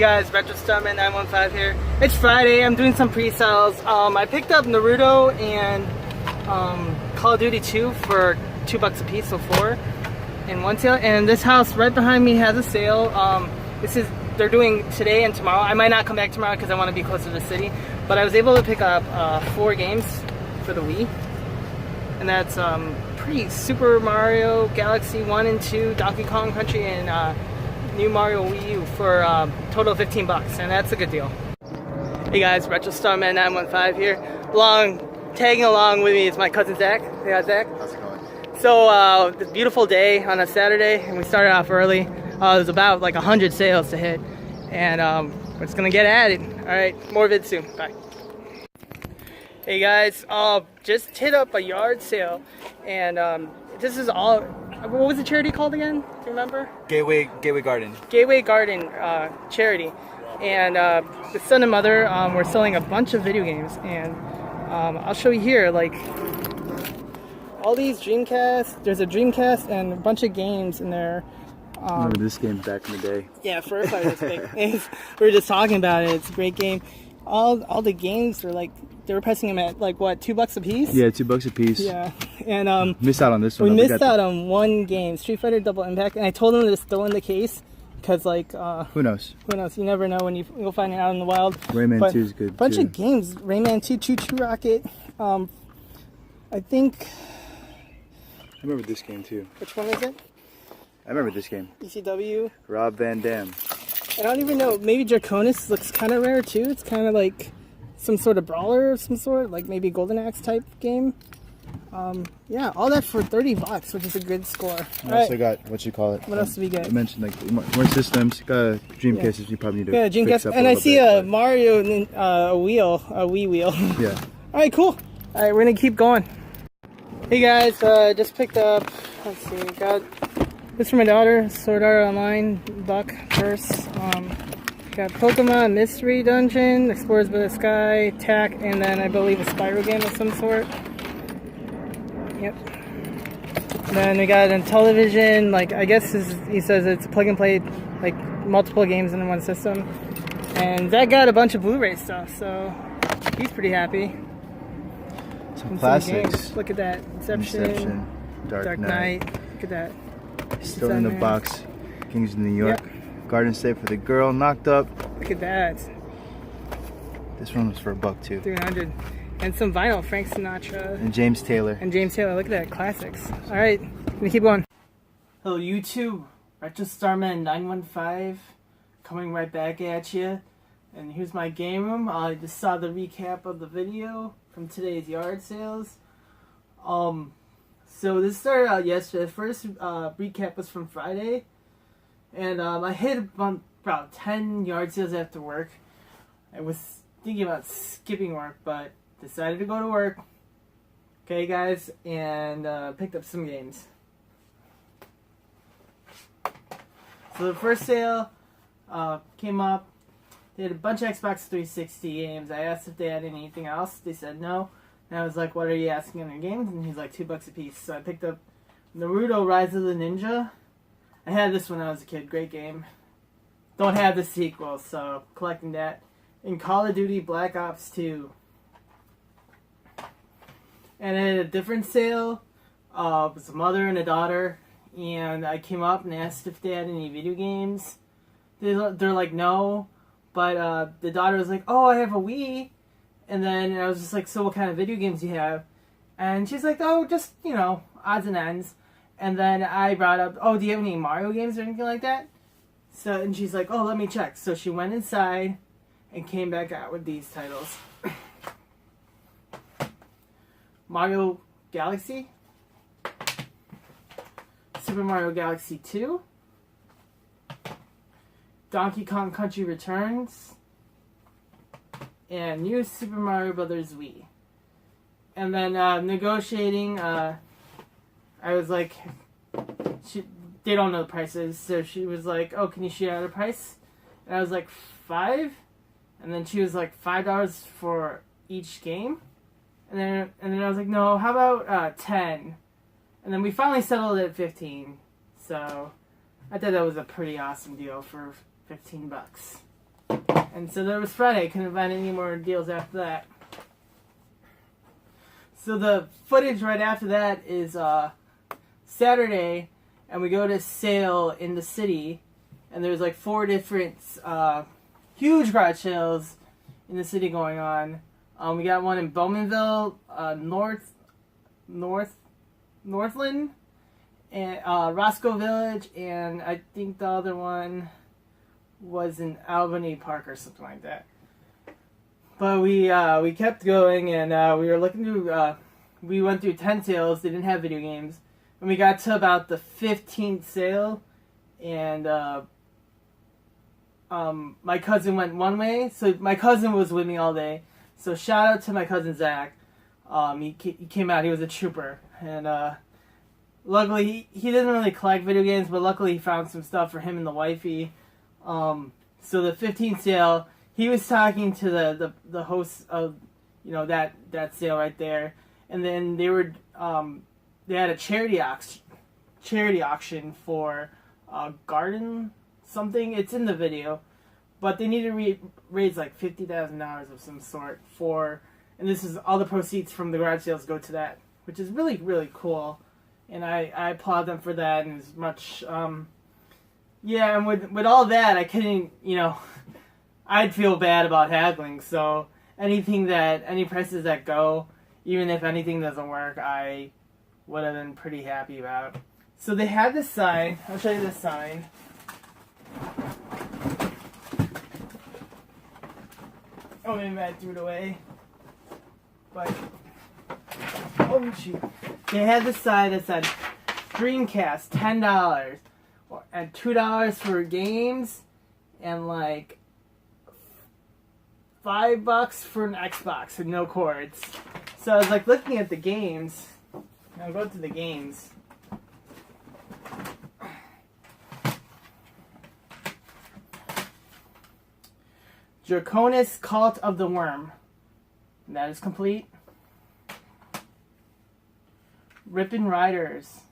guys, Retro Starman 915 here. It's Friday. I'm doing some pre-sales. I picked up Naruto and Call of Duty 2 for $2 a piece, so 4 in one sale. And this house right behind me has a sale. They're doing today and tomorrow. I might not come back tomorrow because I want to be closer to the city. But I was able to pick up 4 games for the Wii, and that's Super Mario Galaxy 1 and 2, Donkey Kong Country, and New Mario Wii U for a total of $15, and that's a good deal. Hey guys, Retro Starman 915 here. Tagging along with me is my cousin Zach. Hey guys, Zach. How's it going? So this beautiful day on a Saturday, and we started off early. There's about like 100 sales to hit, and we're just gonna get at it. All right, more vids soon. Bye. Hey guys, just hit up a yard sale, and this is all. What was the charity called again? Do you remember? Gateway Garden. Gateway Garden charity, and the son and mother were selling a bunch of video games, and I'll show you here, like all these Dreamcast. There's a Dreamcast and a bunch of games in there. Remember this game back in the day? Yeah, Firefighter we were just talking about it. It's a great game. All the games were like, they were pricing them at like what, $2 a piece? Yeah, $2 a piece. Yeah, and missed out on this one. We missed out on one game, Street Fighter Double Impact, and I told them to just throw in the case because like who knows? Who knows? You never know when you'll find it out in the wild. Rayman 2 is good. Bunch of games. Rayman 2, Choo Choo Rocket. I think. I remember this game too. Which one is it? I remember this game. ECW. Rob Van Dam. I don't even know. Maybe Draconis looks kind of rare too. It's kind of like some sort of brawler of some sort, like maybe Golden Axe type game. Yeah, all that for $30, which is a good score. I also got what you call it. What else do we get? I mentioned like more systems. Got a Dreamcast. You probably need to. Yeah, Dreamcast, and I see a Mario Wii wheel. Yeah. All right, cool. All right, we're gonna keep going. Hey guys, just picked up. Let's see, got this for my daughter. Sword Art Online buck purse. Got Pokemon Mystery Dungeon, Explorers by the Sky, TAC, and then I believe a Spyro game of some sort. Yep. Then we got a television, like I guess he says it's plug and play, like multiple games in one system. And that got a bunch of Blu-ray stuff, so he's pretty happy. Some classics. Look at that. Inception, Dark Knight. Look at that. Still in the box. Kings of New York. Yep. Garden State for the Girl, Knocked Up. Look at that. This one was for $1 too. 300. And some vinyl, Frank Sinatra. And James Taylor. Look at that, classics. All right, let me keep going. Hello YouTube, Retro Starman 915, coming right back at you. And here's my game room. I just saw the recap of the video from today's yard sales. So this started out yesterday. The first recap was from Friday. And I hit about 10 yard sales after work. I was thinking about skipping work, but decided to go to work. Okay, guys, and picked up some games. So the first sale came up. They had a bunch of Xbox 360 games. I asked if they had anything else. They said no. And I was like, what are you asking on your games? And he's like, $2 a piece. So I picked up Naruto Rise of the Ninja. I had this when I was a kid. Great game. Don't have the sequel, so collecting that. In Call of Duty Black Ops 2. And at a different sale, it was a mother and a daughter. And I came up and asked if they had any video games. They're like, no. But the daughter was like, oh, I have a Wii. And then I was just like, so what kind of video games do you have? And she's like, oh, just, you know, odds and ends. And then I brought up, oh, do you have any Mario games or anything like that? So, and she's like, oh, let me check. So she went inside and came back out with these titles. Mario Galaxy. Super Mario Galaxy 2. Donkey Kong Country Returns. And New Super Mario Brothers Wii. And then negotiating, I was like, they don't know the prices, so she was like, oh, can you shoot out a price? And I was like, $5? And then she was like, $5 for each game? And then I was like, no, how about 10? And then we finally settled at 15. So I thought that was a pretty awesome deal for $15. And so that was Friday. I couldn't find any more deals after that. So the footage right after that is Saturday, and we go to sale in the city, and there's like 4 different huge garage sales in the city going on. We got one in Bowmanville, Northland, and Roscoe Village, and I think the other one was in Albany Park or something like that. But we kept going, and we were looking through. We went through 10 sales. They didn't have video games, and we got to about the 15th sale, and my cousin went one way. So my cousin was with me all day. So shout out to my cousin Zach. He came out. He was a trooper, and luckily he doesn't really collect video games, but luckily he found some stuff for him and the wifey. So the 15th sale, he was talking to the host of, you know, that sale right there, and then they had a charity auction for garden something. It's in the video, but they need to raise like $50,000 of some sort and this is all the proceeds from the garage sales go to that, which is really, really cool, and I applaud them for that. And as much yeah, and with all that, I couldn't, you know, I'd feel bad about haggling. So any prices that go, even if anything doesn't work, I would have been pretty happy about. So they had this sign. I'll show you this sign. Oh, maybe I threw it away. But oh shoot, they had this sign that said Dreamcast $10. And $2 for games, and like $5 for an Xbox and no cords. So I was like looking at the games. I'll go to the games. Draconis Cult of the Worm. That is complete. Rippin' Riders.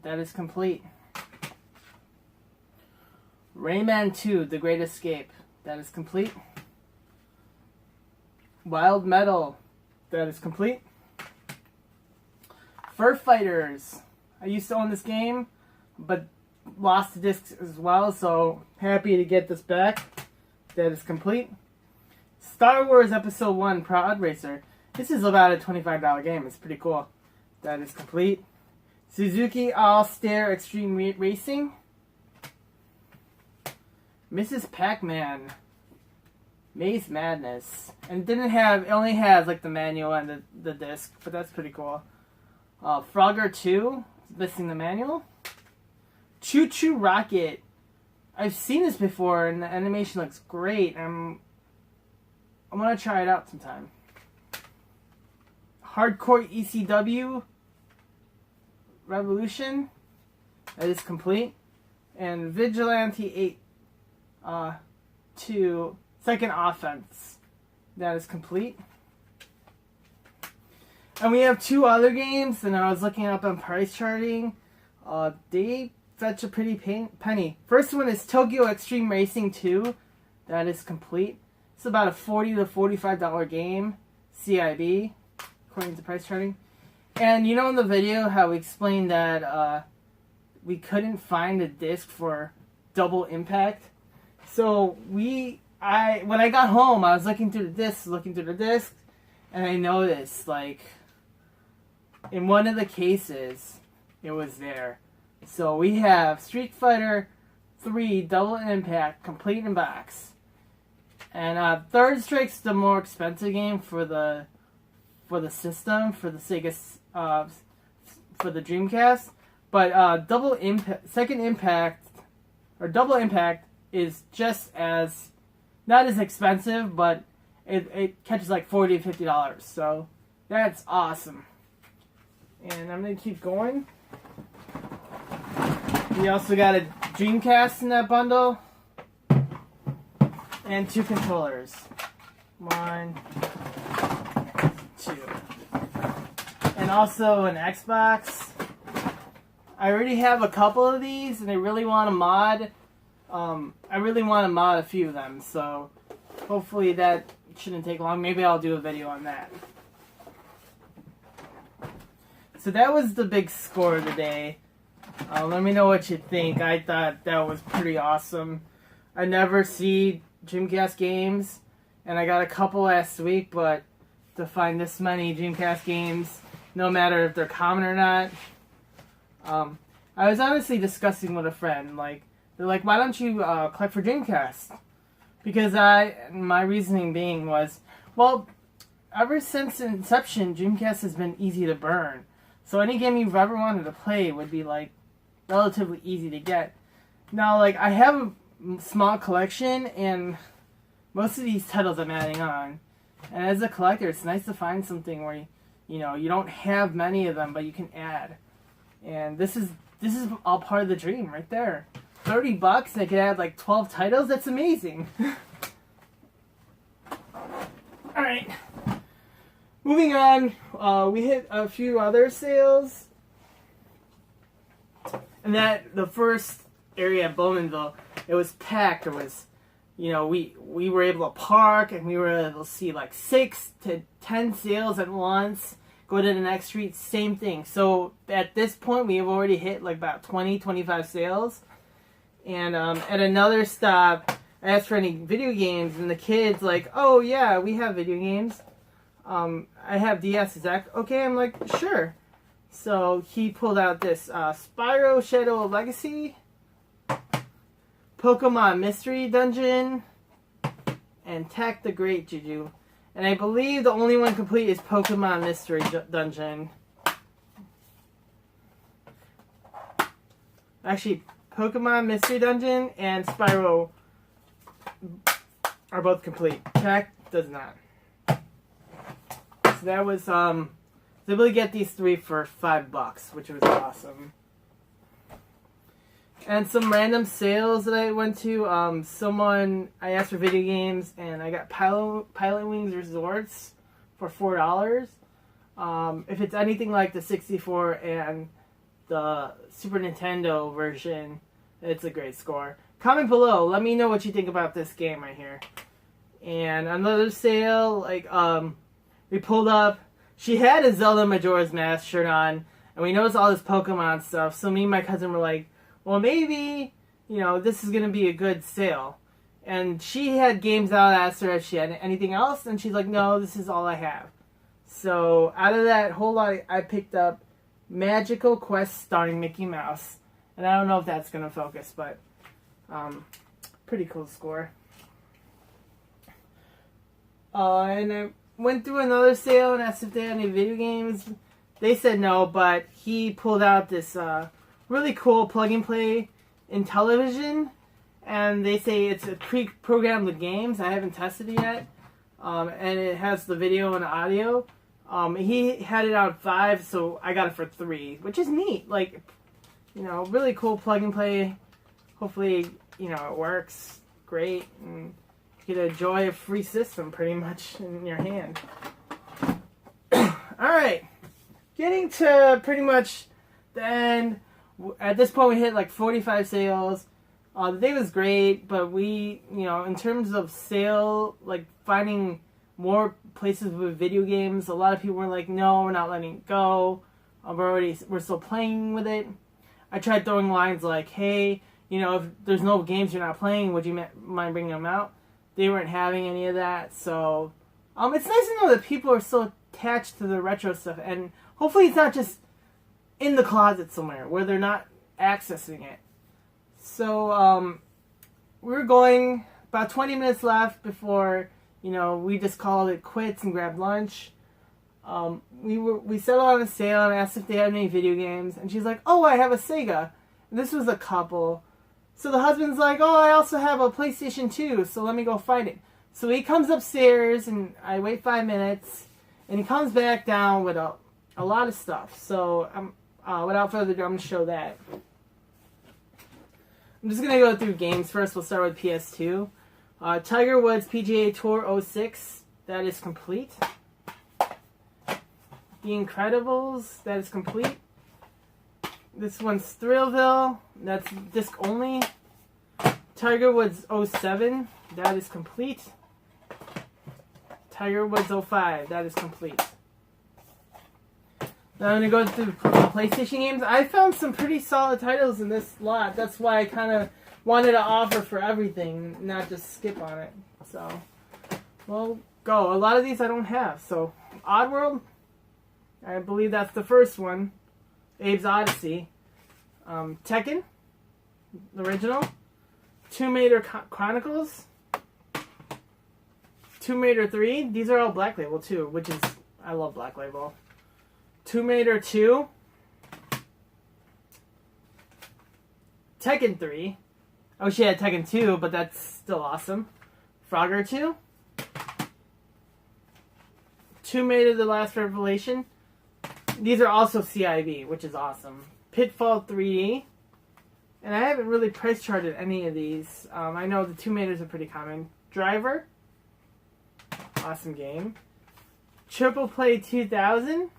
That is complete. Rayman 2, The Great Escape. That is complete. Wild Metal. That is complete. Fur Fighters. I used to own this game, but lost the discs as well, so happy to get this back. That is complete. Star Wars Episode 1, Pod Racer. This is about a $25 game. It's pretty cool. That is complete. Suzuki All-Star Extreme Racing. Mrs. Pac-Man, Maze Madness, and it only has like the manual and the disc, but that's pretty cool. Frogger 2, missing the manual. Choo Choo Rocket, I've seen this before, and the animation looks great. I want to try it out sometime. Hardcore ECW Revolution, that is complete, and Vigilante 8. 2 Second Offense. That is complete. And we have 2 other games, and I was looking up on price charting. They fetch a pretty penny. First one is Tokyo Extreme Racing 2. That is complete. It's about a $40 to $45 game. CIB, according to price charting. And you know in the video how we explained that we couldn't find a disc for Double Impact? So when I got home, I was looking through the discs, and I noticed, like, in one of the cases, it was there. So we have Street Fighter 3 Double Impact complete in box, and Third Strike's the more expensive game for the system, for the Sega, for the Dreamcast. But Double Impact is just as, not as expensive, but it catches like $40 to $50. So that's awesome. And I'm going to keep going. We also got a Dreamcast in that bundle. And 2 controllers. 1, 2. And also an Xbox. I already have a couple of these, and I really want to mod. I really want to mod a few of them, so hopefully that shouldn't take long. Maybe I'll do a video on that. So that was the big score of the day. Let me know what you think. I thought that was pretty awesome. I never see Dreamcast games, and I got a couple last week, but to find this many Dreamcast games, no matter if they're common or not, I was honestly discussing with a friend. Like, they're like, "Why don't you collect for Dreamcast?" Because my reasoning being was, well, ever since inception, Dreamcast has been easy to burn. So any game you've ever wanted to play would be like relatively easy to get. Now, like, I have a small collection, and most of these titles I'm adding on. And as a collector, it's nice to find something where you don't have many of them, but you can add. And this is all part of the dream right there. $30, I could add like 12 titles. That's amazing. All right. Moving on, we hit a few other sales. And the first area at Bowmanville, it was packed. It was, we were able to park, and we were able to see like 6 to 10 sales at once. Go to the next street, same thing. So at this point, we have already hit like about 20, 25 sales. And at another stop, I asked for any video games, and the kid's like, "Oh yeah, we have video games. I have DS." Is that okay? I'm like, "Sure." So he pulled out this Spyro Shadow Legacy, Pokemon Mystery Dungeon, and Tak the Great Juju. And I believe the only one complete is Pokemon Mystery Dungeon. Actually, Pokemon Mystery Dungeon and Spyro are both complete. Tak does not. So that was, I was able to get these 3 for $5, which was awesome. And some random sales that I went to. I asked for video games, and I got Pilot Wings Resorts for $4. If it's anything like the 64 and the Super Nintendo version, it's a great score. Comment below. Let me know what you think about this game right here. And another sale, we pulled up. She had a Zelda Majora's Mask shirt on, and we noticed all this Pokemon stuff. So me and my cousin were like, well, maybe, this is going to be a good sale. And she had games out. I asked her if she had anything else, and she's like, no, this is all I have. So out of that whole lot, I picked up Magical Quest starring Mickey Mouse. And I don't know if that's going to focus, but pretty cool score. And I went through another sale and asked if they had any video games. They said no, but he pulled out this really cool plug-and-play Intellivision, and they say it's a pre-programmed with games. I haven't tested it yet, and it has the video and audio. He had it on 5, so I got it for 3, which is neat. Like, really cool plug-and-play. Hopefully, it works great, and you can enjoy a free system pretty much in your hand. Alright, getting to pretty much the end. At this point, we hit like 45 sales. The day was great, but we, in terms of sale, like finding more places with video games, a lot of people were like, no, we're not letting it go. We're still playing with it. I tried throwing lines like, hey, if there's no games you're not playing, would you mind bringing them out? They weren't having any of that, so it's nice to know that people are still attached to the retro stuff, and hopefully it's not just in the closet somewhere where they're not accessing it. So we were going about 20 minutes left before we just called it quits and grabbed lunch. We settled on a sale and asked if they had any video games, and she's like, oh, I have a Sega. And this was a couple. So the husband's like, oh, I also have a PlayStation 2, so let me go find it. So he comes upstairs, and I wait 5 minutes, and he comes back down with a lot of stuff. So without further ado, I'm going to show that. I'm just going to go through games first. We'll start with PS2. Tiger Woods PGA Tour 06, that is complete. The Incredibles, that is complete. This one's Thrillville, that's disc only. Tiger Woods 07, that is complete. Tiger Woods 05. That is complete. Now I'm going to go through the PlayStation games. I found some pretty solid titles in this lot. That's why I kind of wanted to offer for everything, not just skip on it. So, we'll go. A lot of these I don't have. So, Oddworld, I believe that's the first one. Abe's Odyssey. Tekken, the original. Tomb Raider Chronicles. Tomb Raider 3. These are all Black Label too, which is, I love Black Label. Tomb Raider 2. Tekken 3. I wish you had Tekken 2, but that's still awesome. Frogger 2. Tomb Raider The Last Revelation. These are also CIV, which is awesome. Pitfall 3D. And I haven't really price charted any of these. I know the Tomb Raiders are pretty common. Driver. Awesome game. Triple Play 2000.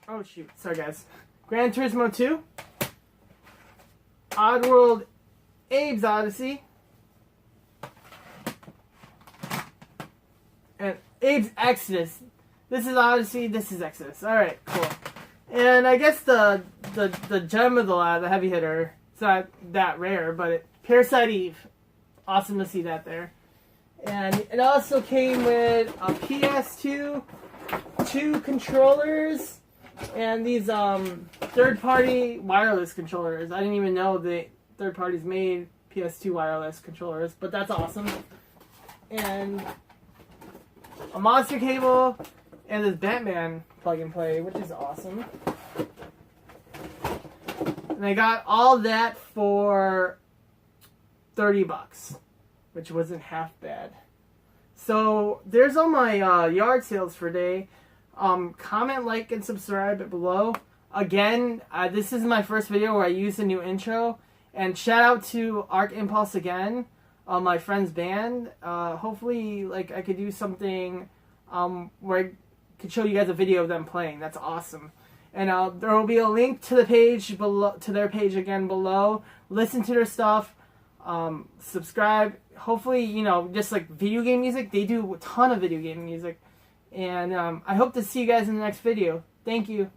Oh shoot, sorry guys. Gran Turismo 2. Oddworld Abe's Odyssey. And Abe's Exodus. This is Odyssey, this is Exodus. Alright, cool. And I guess the gem of the lot, the heavy hitter, it's not that rare, but Parasite Eve. Awesome to see that there. And it also came with a PS2, 2 controllers, and these third-party wireless controllers. I didn't even know that third parties made PS2 wireless controllers, but that's awesome. And a monster cable, and this Batman plug and play, which is awesome. And I got all that for $30, which wasn't half bad. So there's all my yard sales for today. Comment, like, and subscribe below. Again, this is my first video where I use the new intro. And shout out to Arc Impulse again, my friend's band. Hopefully, like, I could do something where I could show you guys a video of them playing. That's awesome. And there will be a link to the page below, to their page again below. Listen to their stuff. Subscribe. Hopefully, you know, just like video game music, they do a ton of video game music. And I hope to see you guys in the next video. Thank you.